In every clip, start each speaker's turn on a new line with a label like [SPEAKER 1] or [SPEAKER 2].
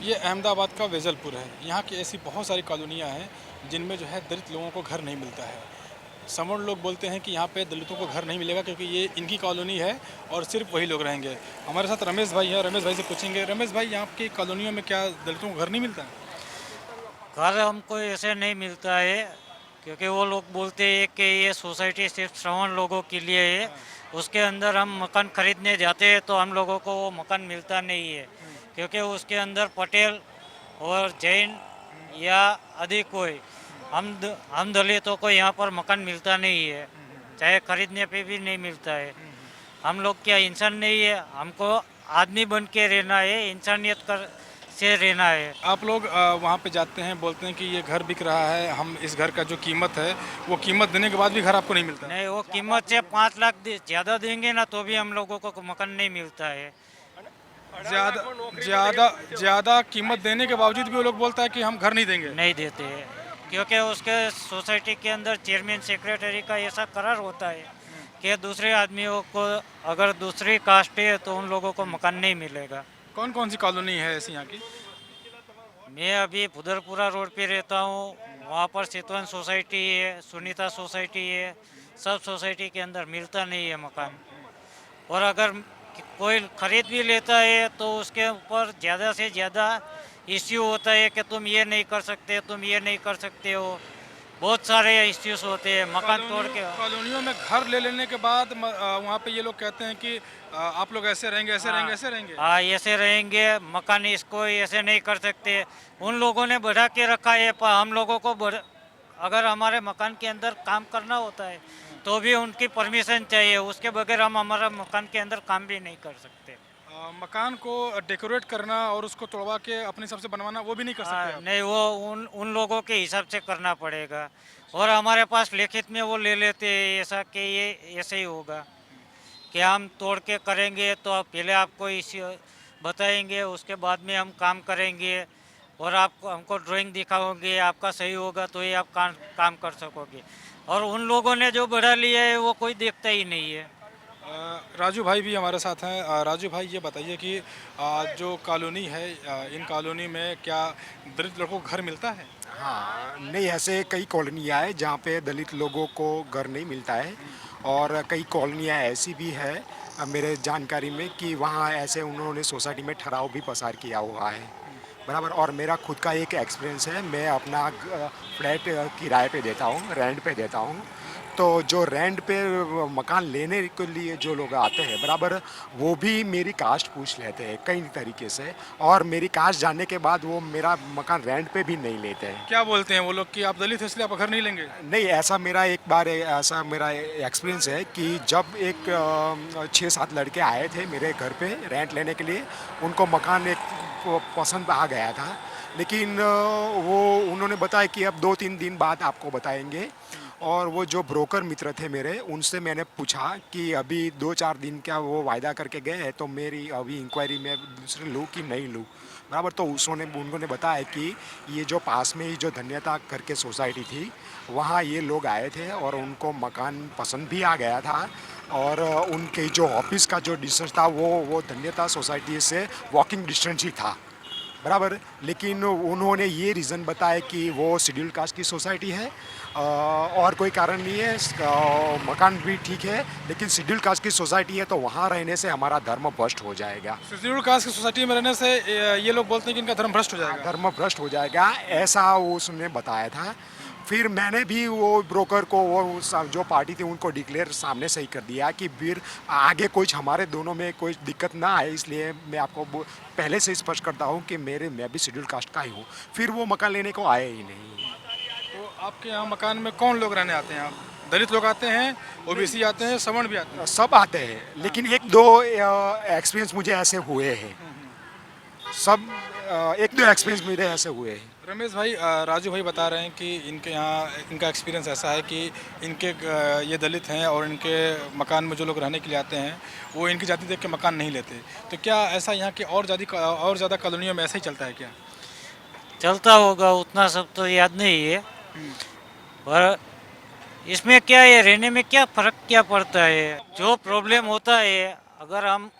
[SPEAKER 1] ये अहमदाबाद का वेजलपुर है। यहाँ की ऐसी बहुत सारी कॉलोनियाँ हैं जिनमें जो है दलित लोगों को घर नहीं मिलता है। सवर्ण लोग बोलते हैं कि यहाँ पे दलितों को घर नहीं मिलेगा क्योंकि ये इनकी कॉलोनी है और सिर्फ वही लोग रहेंगे। हमारे साथ रमेश भाई हैं, रमेश भाई से पूछेंगे। रमेश भाई, यहाँ की कॉलोनियों में क्या दलितों को घर नहीं मिलता है?
[SPEAKER 2] घर हमको ऐसे नहीं मिलता है क्योंकि वो लोग बोलते हैं कि ये सोसाइटी सिर्फ श्रवण लोगों के लिए है। उसके अंदर हम मकान खरीदने जाते हैं तो हम लोगों को वो मकान मिलता नहीं है क्योंकि उसके अंदर पटेल और जैन या अधिक कोई हम दलितों को यहाँ पर मकान मिलता नहीं है, चाहे खरीदने पे भी नहीं मिलता है। हम लोग क्या इंसान नहीं है? हमको आदमी बन के रहना है, इंसानियत कर से रहना है।
[SPEAKER 1] आप लोग वहाँ पे जाते हैं, बोलते हैं कि ये घर बिक रहा है, हम इस घर का जो कीमत है वो कीमत देने के बाद भी घर आपको नहीं मिलता।
[SPEAKER 2] नहीं, वो कीमत से 5 लाख ज़्यादा देंगे ना तो भी हम लोगों को मकान नहीं मिलता है।
[SPEAKER 1] ज़्यादा ज़्यादा ज़्यादा कीमत देने के बावजूद भी वो लोग बोलता है कि हम घर नहीं देंगे।
[SPEAKER 2] नहीं देते हैं क्योंकि उसके सोसाइटी के अंदर चेयरमैन सेक्रेटरी का ऐसा करार होता है कि दूसरे आदमियों को अगर दूसरी कास्ट है तो उन लोगों को मकान नहीं मिलेगा।
[SPEAKER 1] कौन कौन सी कॉलोनी है ऐसी यहाँ की?
[SPEAKER 2] मैं अभी फुदरपुरा रोड पे रहता हूँ, वहाँ पर चितवन सोसाइटी है, सुनीता सोसाइटी है। सब सोसाइटी के अंदर मिलता नहीं है मकान। और अगर कोई खरीद भी लेता है तो उसके ऊपर ज़्यादा से ज़्यादा इश्यू होता है कि तुम ये नहीं कर सकते, तुम ये नहीं कर सकते हो। बहुत सारे इश्यूज होते हैं मकान तोड़ के।
[SPEAKER 1] कॉलोनियों में घर ले लेने के बाद वहाँ पे ये लोग कहते हैं कि आप लोग ऐसे रहेंगे, ऐसे
[SPEAKER 2] हाँ,
[SPEAKER 1] रहेंगे, ऐसे रहेंगे।
[SPEAKER 2] हाँ, ऐसे रहेंगे, मकान इसको ऐसे नहीं कर सकते। उन लोगों ने बढ़ा के रखा है पर हम लोगों को अगर हमारे मकान के अंदर काम करना होता है तो भी उनकी परमिशन चाहिए, उसके बगैर हम हमारा मकान के अंदर काम भी नहीं कर सकते।
[SPEAKER 1] मकान को डेकोरेट करना और उसको तोड़वा के अपने हिसाब से बनवाना वो भी नहीं कर सकते आप।
[SPEAKER 2] नहीं, वो उन लोगों के हिसाब से करना पड़ेगा और हमारे पास लिखित में वो ले लेते हैं ऐसा कि ये ऐसे ही होगा कि हम तोड़ के करेंगे तो आप पहले आपको इस बताएंगे, उसके बाद में हम काम करेंगे और आपको हमको ड्राइंग दिखाओगे, आपका सही होगा तो ही आप काम कर सकोगे। और उन लोगों ने जो बढ़ा लिया है वो कोई देखता ही नहीं है।
[SPEAKER 1] राजू भाई भी हमारे साथ हैं। राजू भाई, ये बताइए कि जो कॉलोनी है, इन कॉलोनी में क्या दलित लोगों को घर मिलता है?
[SPEAKER 3] हाँ, नहीं ऐसे कई कॉलोनियाँ हैं जहाँ पे दलित लोगों को घर नहीं मिलता है और कई कॉलोनियाँ ऐसी भी है मेरे जानकारी में कि वहाँ ऐसे उन्होंने सोसाइटी में ठहराव भी पसार किया हुआ है। बराबर। और मेरा खुद का एक एक्सपीरियंस है, मैं अपना फ्लैट किराए पे देता हूँ, रेंट पे देता हूँ। तो जो रेंट पे मकान लेने के लिए जो लोग आते हैं बराबर, वो भी मेरी कास्ट पूछ लेते हैं कई तरीके से और मेरी कास्ट जानने के बाद वो मेरा मकान रेंट पे भी नहीं लेते हैं।
[SPEAKER 1] क्या बोलते हैं वो लोग कि आप दलित हैं इसलिए आप घर नहीं लेंगे?
[SPEAKER 3] नहीं, ऐसा मेरा एक बार ऐसा मेरा एक्सपीरियंस है कि जब एक 6-7 लड़के आए थे मेरे घर पे रेंट लेने के लिए, उनको मकान एक पसंद आ गया था, लेकिन वो उन्होंने बताया कि अब 2-3 दिन बाद आपको बताएंगे। और वो जो ब्रोकर मित्र थे मेरे, उनसे मैंने पूछा कि अभी 2-4 दिन क्या वो वायदा करके गए हैं तो मेरी अभी इंक्वायरी में दूसरे लूँ कि नहीं लूँ। बराबर। तो उन्होंने बताया कि ये जो पास में ही जो धन्यता करके सोसाइटी थी, वहाँ ये लोग आए थे और उनको मकान पसंद भी आ गया था और उनके जो ऑफिस का जो डिस्टेंस था वो धन्यता सोसाइटी से वॉकिंग डिस्टेंस ही था। बराबर। लेकिन उन्होंने ये रीज़न बताया कि वो शेड्यूल कास्ट की सोसाइटी है और कोई कारण नहीं है, मकान भी ठीक है, लेकिन शेड्यूल कास्ट की सोसाइटी है तो वहाँ रहने से हमारा धर्म भ्रष्ट हो जाएगा।
[SPEAKER 1] शेड्यूल कास्ट की सोसाइटी में रहने से ये लोग बोलते हैं कि इनका धर्म भ्रष्ट हो जाएगा।
[SPEAKER 3] धर्म भ्रष्ट हो जाएगा, ऐसा उसने बताया था। फिर मैंने भी वो ब्रोकर को, वो जो पार्टी थी उनको डिक्लेयर सामने से ही कर दिया कि फिर आगे कुछ हमारे दोनों में कोई दिक्कत ना आए, इसलिए मैं आपको पहले से स्पष्ट करता हूँ कि मैं भी शेड्यूल कास्ट का ही हूँ। फिर वो मकान लेने को आए ही नहीं।
[SPEAKER 1] तो आपके यहाँ मकान में कौन लोग रहने आते हैं? आप दलित लोग आते हैं, ओबीसी आते हैं, सवर्ण भी आते हैं?
[SPEAKER 3] सब आते हैं, लेकिन 1-2 एक्सपीरियंस मुझे ऐसे हुए हैं। सब 1-2 एक्सपीरियंस मेरे ऐसे हुए हैं।
[SPEAKER 1] रमेश भाई, राजू भाई बता रहे हैं कि इनके यहाँ इनका एक्सपीरियंस ऐसा है कि इनके ये दलित हैं और इनके मकान में जो लोग रहने के लिए आते हैं वो इनकी जाति देख के मकान नहीं लेते। तो क्या ऐसा यहाँ के और ज़्यादा कॉलोनियों में ऐसा ही चलता है क्या?
[SPEAKER 2] चलता होगा, उतना सब तो याद नहीं है। पर इसमें क्या है, रहने में क्या फर्क क्या पड़ता है? जो प्रॉब्लम होता है, अगर हम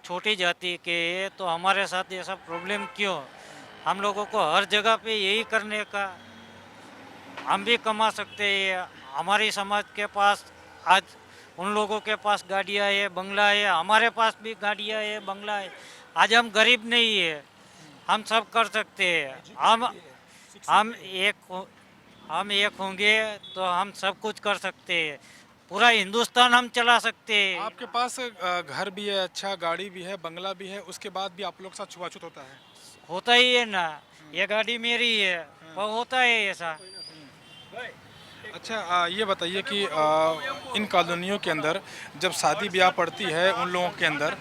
[SPEAKER 2] छोटी जाति के हैं, तो हमारे साथ ऐसा प्रॉब्लम क्यों? हम लोगों को हर जगह पे यही करने का, हम भी कमा सकते हैं। हमारी समाज के पास आज उन लोगों के पास गाड़ियाँ है, बंगला है, हमारे पास भी गाड़ियाँ है, बंगला है। आज हम गरीब नहीं है, हम सब कर सकते हैं। हम एक हो- हम एक होंगे तो हम सब कुछ कर सकते हैं। पूरा हिंदुस्तान हम चला सकते हैं।
[SPEAKER 1] आपके पास घर भी है, अच्छा गाड़ी भी है, बंगला भी है, उसके बाद भी आप लोग के साथ छुआछूत होता है।
[SPEAKER 2] होता ही है ना, ये गाड़ी मेरी है, पर होता है ऐसा।
[SPEAKER 1] अच्छा, ये बताइए कि इन कॉलोनियों के अंदर जब शादी ब्याह पड़ती है उन लोगों के अंदर,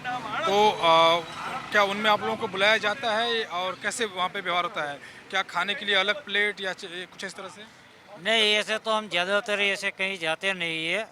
[SPEAKER 1] तो क्या उनमें आप लोगों को बुलाया जाता है और कैसे वहाँ पे व्यवहार होता है? क्या खाने के लिए अलग प्लेट या कुछ इस तरह से?
[SPEAKER 2] नहीं, ऐसे तो हम ज़्यादातर ऐसे कहीं जाते नहीं है।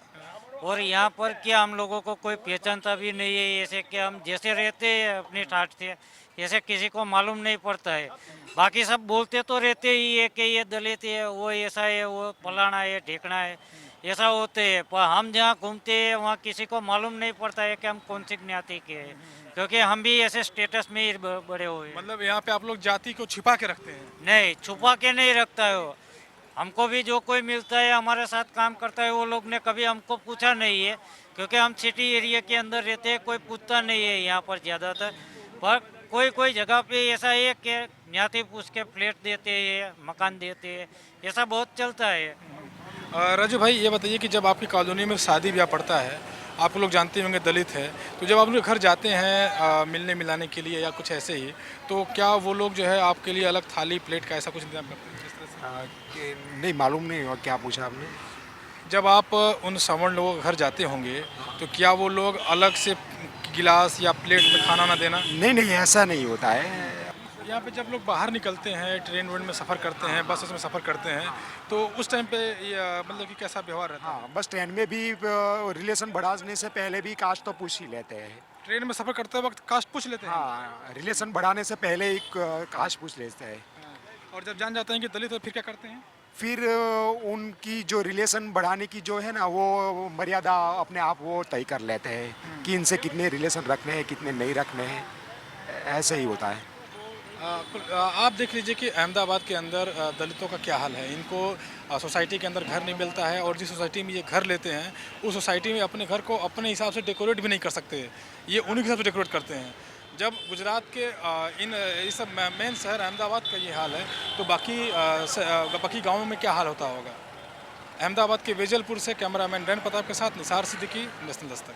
[SPEAKER 2] और यहाँ पर क्या हम लोगों को कोई पहचानता भी नहीं है, ऐसे कि हम जैसे रहते हैं अपनी ठाठ से, ऐसे किसी को मालूम नहीं पड़ता है। बाकी सब बोलते तो रहते ही है कि ये दलित है, वो ऐसा है, वो फलाना है, ढेकना है, ऐसा होते हैं। पर हम जहाँ घूमते हैं वहाँ किसी को मालूम नहीं पड़ता है कि हम कौन सी ज्ञाति के हैं, क्योंकि हम भी ऐसे स्टेटस में ही बड़े हुए हैं।
[SPEAKER 1] मतलब यहाँ पे आप लोग जाति को छिपा के रखते हैं?
[SPEAKER 2] नहीं, छुपा के नहीं रखता है वो। हमको भी जो कोई मिलता है हमारे साथ काम करता है, वो लोग ने कभी हमको पूछा नहीं है, क्योंकि हम सिटी एरिया के अंदर रहते हैं, कोई पूछता नहीं है यहाँ पर ज़्यादातर। पर कोई कोई जगह पे ऐसा है कि ज्ञाति पूछ के फ्लैट देते हैं, मकान देते हैं, ऐसा बहुत चलता है।
[SPEAKER 1] राजू भाई, ये बताइए कि जब आपकी कॉलोनी में शादी ब्याह पड़ता है, आप लोग जानते होंगे दलित है, तो जब आप लोग घर जाते हैं मिलने मिलाने के लिए या कुछ ऐसे ही, तो क्या वो लोग जो है आपके लिए अलग थाली प्लेट का ऐसा कुछ इंतजाम करते हैं? किस तरह से?
[SPEAKER 3] नहीं मालूम नहीं हुआ क्या पूछा आपने।
[SPEAKER 1] जब आप उन सवर्ण लोगों के घर जाते होंगे, तो क्या वो लोग अलग से गिलास या प्लेट में खाना ना देना?
[SPEAKER 3] नहीं नहीं, ऐसा नहीं होता है।
[SPEAKER 1] यहाँ पे जब लोग बाहर निकलते हैं, ट्रेन वेन में सफ़र करते हैं, बस में सफ़र करते हैं, तो उस टाइम पे मतलब कि कैसा व्यवहार रहता है?
[SPEAKER 3] हाँ, बस ट्रेन में भी रिलेशन बढ़ाने से पहले भी कास्ट तो पूछ ही लेते हैं।
[SPEAKER 1] ट्रेन में सफ़र करते वक्त कास्ट पूछ लेते हैं?
[SPEAKER 3] हाँ, रिलेशन बढ़ाने से पहले ही कास्ट पूछ लेते हैं।
[SPEAKER 1] और जब जान जाते हैं कि दलित है, फिर क्या करते हैं?
[SPEAKER 3] फिर उनकी जो रिलेशन बढ़ाने की जो है ना, वो मर्यादा अपने आप वो तय कर लेते हैं कि इनसे कितने रिलेशन रखने हैं, कितने नहीं रखने हैं। ऐसे ही होता है।
[SPEAKER 1] आप देख लीजिए कि अहमदाबाद के अंदर दलितों का क्या हाल है। इनको सोसाइटी के अंदर घर नहीं मिलता है, और जिस सोसाइटी में ये घर लेते हैं उस सोसाइटी में अपने घर को अपने हिसाब से डेकोरेट भी नहीं कर सकते, ये उन्हीं के हिसाब से डेकोरेट करते हैं। जब गुजरात के इन इस मेन शहर अहमदाबाद का ये हाल है, तो बाकी गाँवों में क्या हाल होता होगा? अहमदाबाद के वेजलपुर से कैमरामैन रैन प्रताप के साथ निसार सिद्दीकी, नेशनल दस्तक।